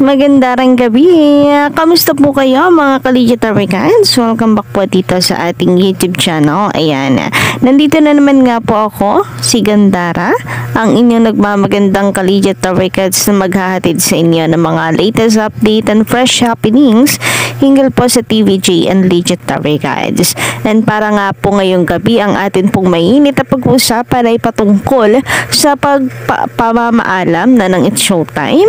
Maganda ring gabi. Kamusta po kayo mga Collegiate Americans? Welcome back po dito sa ating YouTube channel. Ayan. Nandito na naman nga po ako, si Gandara, ang inyong nagmamagandang Collegiate Americans na maghahatid sa inyo ng mga latest update and fresh happenings hinggil po sa TVJ and Legit Americans. And para nga po ngayong gabi, ang atin pong mainit na pag-uusapan ay patungkol sa pamamaalam na ng It's Showtime,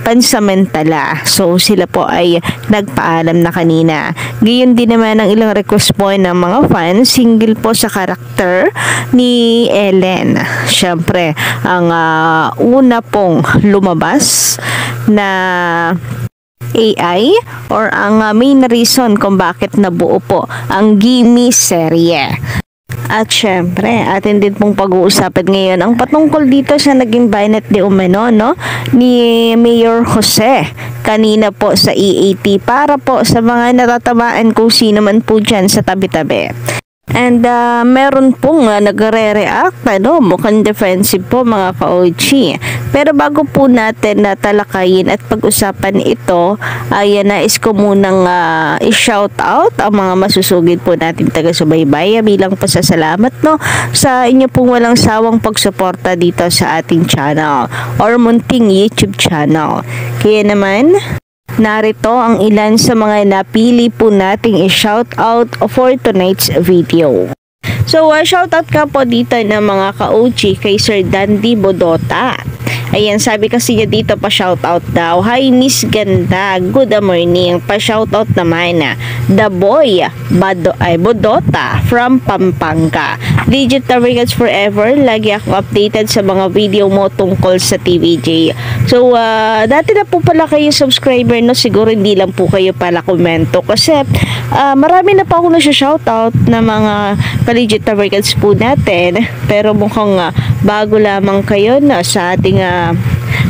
pansamantala. So sila po ay nagpaalam na kanina. Gayon din naman ang ilang request po ng mga fans hinggil po sa karakter ni Ellen. Siyempre, ang una pong lumabas na AI or ang main reason kung bakit nabuo po ang Gimme serye. At syempre, atin din pong pag-uusapan ngayon ang patungkol dito sa naging bayanet de umano, no, ni Mayor Jose kanina po sa EAT para po sa mga natatamaan kung sino man po dyan sa tabi-tabi. And meron pong nagre-react, mukhang defensive po mga ka-OG. Pero bago po natin talakayin at pag-usapan ito, ay nais ko munang i-shout out ang mga masusugid po natin taga-subaybay bilang pasasalamat sa inyo pong walang sawang pagsuporta dito sa ating channel or munting YouTube channel. Kaya naman, narito ang ilan sa mga napili po nating i-shout out for tonight's video. So, shout out ka po dito ng mga ka-OG kay Sir Dandy Bodota. Ayan, sabi kasi niya dito pa-shoutout daw. Hi, Miss Ganda. Good morning. Pa-shoutout naman The Boy Bodota from Pampanga. Legit Americans Forever. Lagi ako updated sa mga video mo tungkol sa TVJ. So, dati na po pala kayo subscriber, no? Siguro hindi lang po kayo pala komento. Kasi, marami na pa ako na-shoutout na mga Legit Americans po natin. Pero mukhang bago lamang kayo na sa ating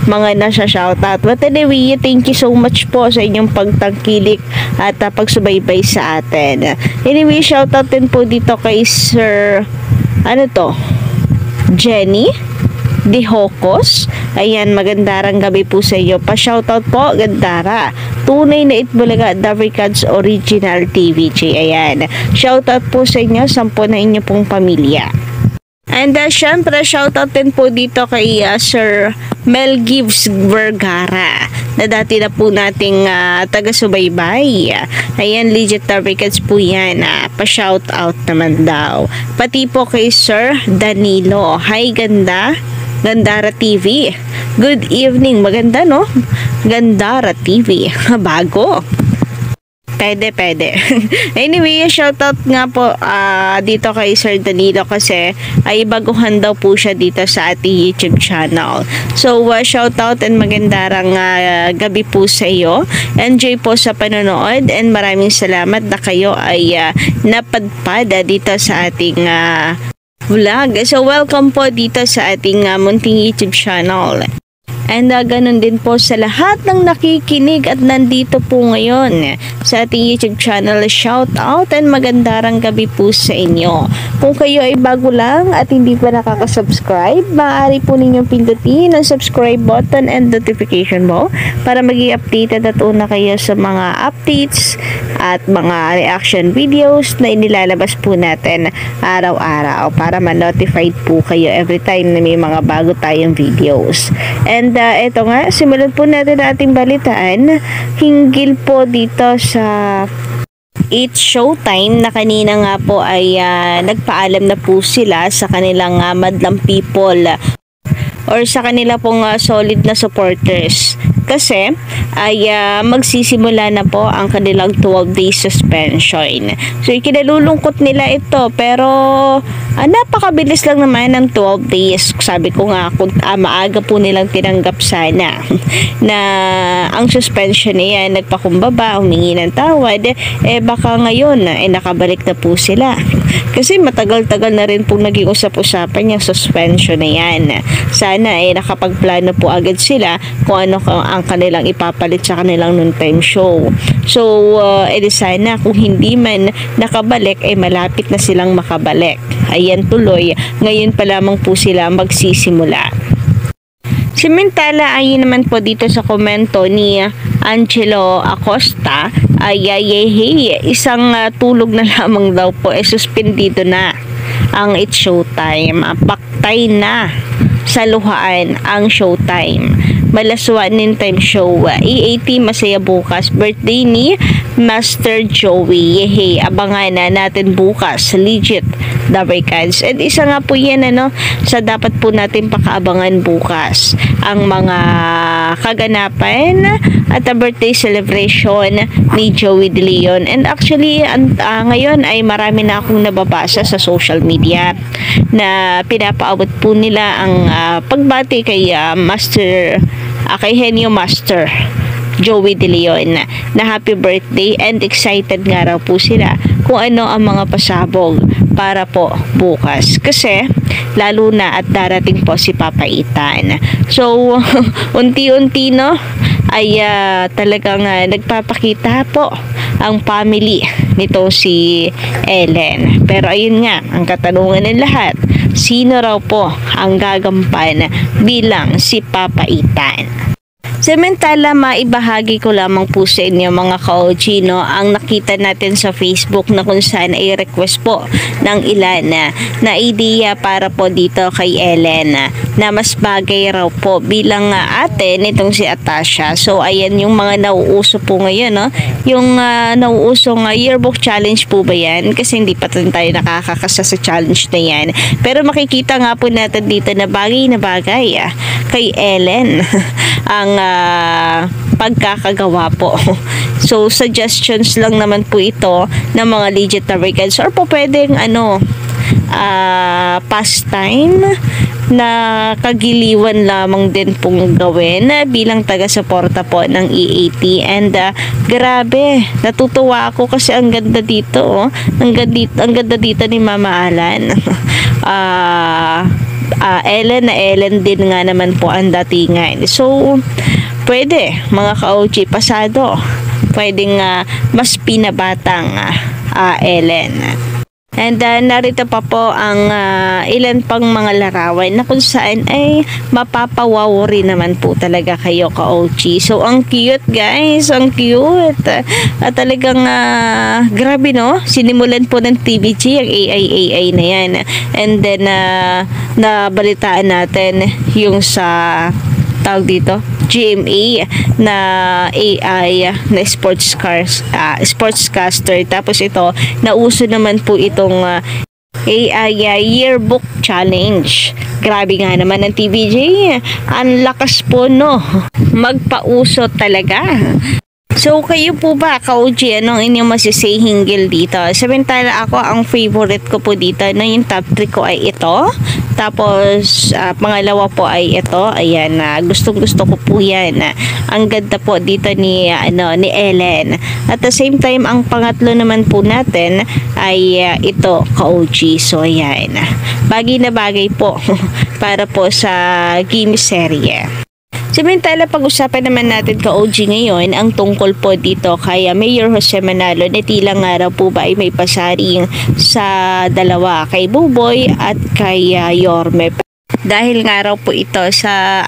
mga nasa shoutout. But anyway, thank you so much po sa inyong pagtangkilik at pagsubaybay sa atin. Anyway, shoutout din po dito kay Sir Jenny Dihokos. Ayan, magandarang gabi po sa iyo. Pa-shoutout po, Gandara. Tunay na Itbulaga Davricans Original TVJ. Ayan. Shoutout po sa inyo, 10 na inyo pong pamilya. And syempre, shoutout din po dito kay Sir Mel Gibbs Vergara na dati na po nating taga-subaybay. Ayan, Legit Americans po yan. Pa-shoutout naman daw. Pati po kay Sir Danilo. Hi, Ganda. Gandara TV. Good evening. Maganda, no? Gandara TV. Bago. Pwede. Anyway, shoutout nga po dito kay Sir Danilo kasi ay baguhan daw po siya dito sa ating YouTube channel. So, shoutout and magandarang gabi po sa iyo. Enjoy po sa panonood and maraming salamat na kayo ay napadpad dito sa ating vlog. So, welcome po dito sa ating munting YouTube channel. And ganun din po sa lahat ng nakikinig at nandito po ngayon sa ating YouTube channel. Shout out and magandarang gabi po sa inyo. Kung kayo ay bago lang at hindi pa nakaka-subscribe, maaari po ninyong pindutin ang subscribe button and notification bell para maging updated at una kayo sa mga updates at mga reaction videos na inilalabas po natin araw-araw para ma-notified po kayo every time na may mga bago tayong videos. And ito nga, simulan po natin ating balitaan hinggil po dito sa It's Showtime na kanina nga po ay nagpaalam na po sila sa kanilang madlang people or sa kanila pong solid na supporters. Kasi ay magsisimula na po ang kanilang 12 days suspension. So ikinalulungkot nila ito pero napakabilis lang naman ng 12 days. Sabi ko nga kung maaga po nilang tinanggap sana na ang suspension na yan, nagpakumbaba, humingi ng tawad, baka ngayon nakabalik na po sila. Kasi matagal-tagal na rin pong naging usap-usapan yung suspension na yan. Sana nakapagplano po agad sila kung ano ang kanilang ipapalit sa kanilang noontime show. So, sana kung hindi man nakabalik, malapit na silang makabalik. Ayan tuloy, ngayon pa lamang po sila magsisimula. Samantala, ayon naman po dito sa komento ni Angelo Acosta, ay isang tulog na lamang daw po, suspendido na ang It's Showtime. Paktay na sa luhaan ang Showtime. Malaswa Time Show. EAT masaya bukas. Birthday ni Master Joey. Abangan na natin bukas. Legit Dabarkads. And isa nga po yan sa dapat po natin pakaabangan bukas. Ang mga kaganapan at a birthday celebration ni Joey De Leon. And actually, ngayon ay marami na akong nababasa sa social media na pinapaabot po nila ang pagbati kay kay Henyo Master Joey De Leon na happy birthday, and excited nga raw po sila kung ano ang mga pasabog para po bukas, kasi lalo na at darating po si Papa Ethan. So unti-unti ay talagang nagpapakita po ang family nito si Ellen. Pero ayun nga, ang katanungan ng lahat, sino raw po ang gagampan bilang si Papa Ethan? Samantala, maibahagi ko lamang po sa inyo mga ka-OG ang nakita natin sa Facebook na kung saan ay request po ng ilan na idea para po dito kay Ellen na mas bagay raw po bilang ate nitong si Atasha. So ayan yung mga nauuso po ngayon, yung nauusong yearbook challenge po ba yan? Kasi hindi pa tayo nakakakasa sa challenge na yan. Pero makikita nga po natin dito na bagay kay Ellen ang pagkakagawa po. So suggestions lang naman po ito ng mga legit Dabarkads, or po pwedeng pastime na kagiliwan lamang din pong gawin bilang taga-suporta po ng EAT. And grabe, natutuwa ako kasi ang ganda dito, ang ganda dito ni Mama Alan. Ellen din nga naman po ang datingan. So pwede mga ka-OG, pasado, pwedeng mas pinabatang Ellen. And narito pa po ang ilan pang mga larawan na kung saan ay mapapawaw rin naman po talaga kayo ka-OG. So ang cute guys, ang cute. Talagang grabe sinimulan po ng TVG ang AI na yan. And then nabalitaan natin yung sa tawag dito GMA na AI na sportscaster. Tapos ito, nauso naman po itong AI yearbook challenge. Grabe nga naman ng TVJ. Ang lakas po magpauso talaga. So, kayo po ba, ka-OG, anong inyong masisay hinggil dito? Samantala ako, ang favorite ko po dito, yung top 3 ko ay ito. Tapos, pangalawa po ay ito. Ayan, gustong-gusto ko po yan. Ang ganda po dito ni Ellen. At the same time, ang pangatlo naman po natin ay ito, ka-OG. So, ayan. Bagay na bagay po para po sa game serye. Samantala, pag-usapan naman natin ka-OG ngayon ang tungkol po dito kay Mayor Jose Manalo na tila nga raw po ba ay may pasaring sa dalawa, kay Buboy at kay Yorme. Dahil nga raw po ito sa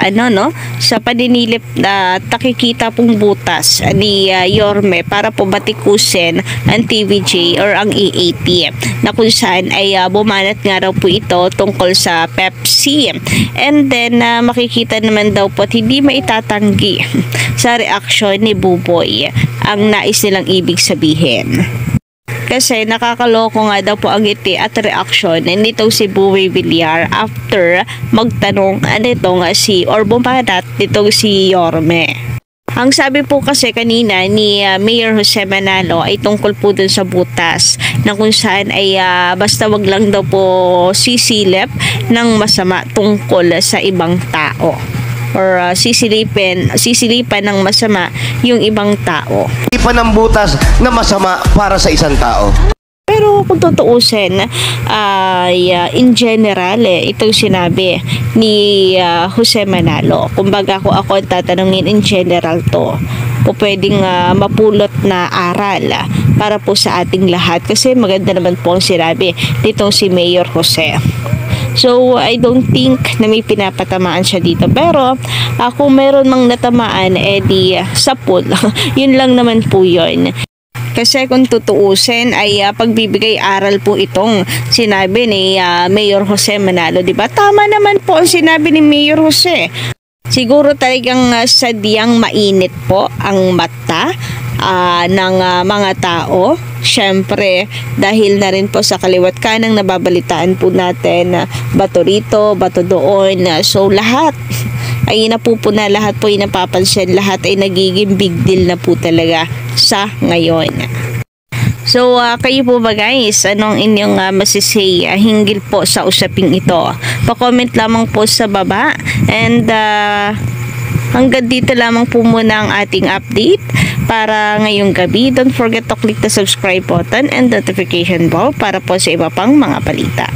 sa paninilip na takikita pong butas ni Yorme para po batikusin ang TVJ or ang EAT, na kung saan ay bumanat nga raw po ito tungkol sa Pepsi. And then makikita naman daw po at hindi maitatanggi sa reaksyon ni Buboy ang nais nilang ibig sabihin. Kasi nakakaloko nga daw po ang ngiti at reaksyon nitong si Buboy Villar after magtanong bumanat nitong si Yorme. Ang sabi po kasi kanina ni Mayor Jose Manalo ay tungkol po dun sa butas na kung saan ay basta wag lang daw po sisilip ng masama tungkol sa ibang tao. Or sisilipan ng masama yung ibang tao. Sisilipan ng butas na masama para sa isang tao. Pero kung tutuusin, in general, itong sinabi ni Jose Manalo. Kumbaga kung ako tatanungin in general to, po pwedeng mapulot na aral para po sa ating lahat. Kasi maganda naman po ang sinabi nitong si Mayor Jose. So, I don't think na may pinapatamaan siya dito. Pero, kung meron mang natamaan, di sapul. Yun lang naman po yun. Kasi kung tutuusin ay pagbibigay aral po itong sinabi ni Mayor Jose Manalo, di ba? Tama naman po ang sinabi ni Mayor Jose. Siguro talagang sadyang mainit po ang mata ng mga tao. Siyempre, dahil na rin po sa kaliwat kanang nababalitaan po natin, bato rito, bato doon. So, lahat ay napupuna, lahat po ay napapansin, lahat ay nagiging big deal na po talaga sa ngayon. So, kayo po ba guys, anong inyong masisay hinggil po sa usaping ito? Pa-comment lamang po sa baba. And hanggang dito lamang po muna ang ating update para ngayong gabi. Don't forget to click the subscribe button and notification bell para po sa iba pang mga balita.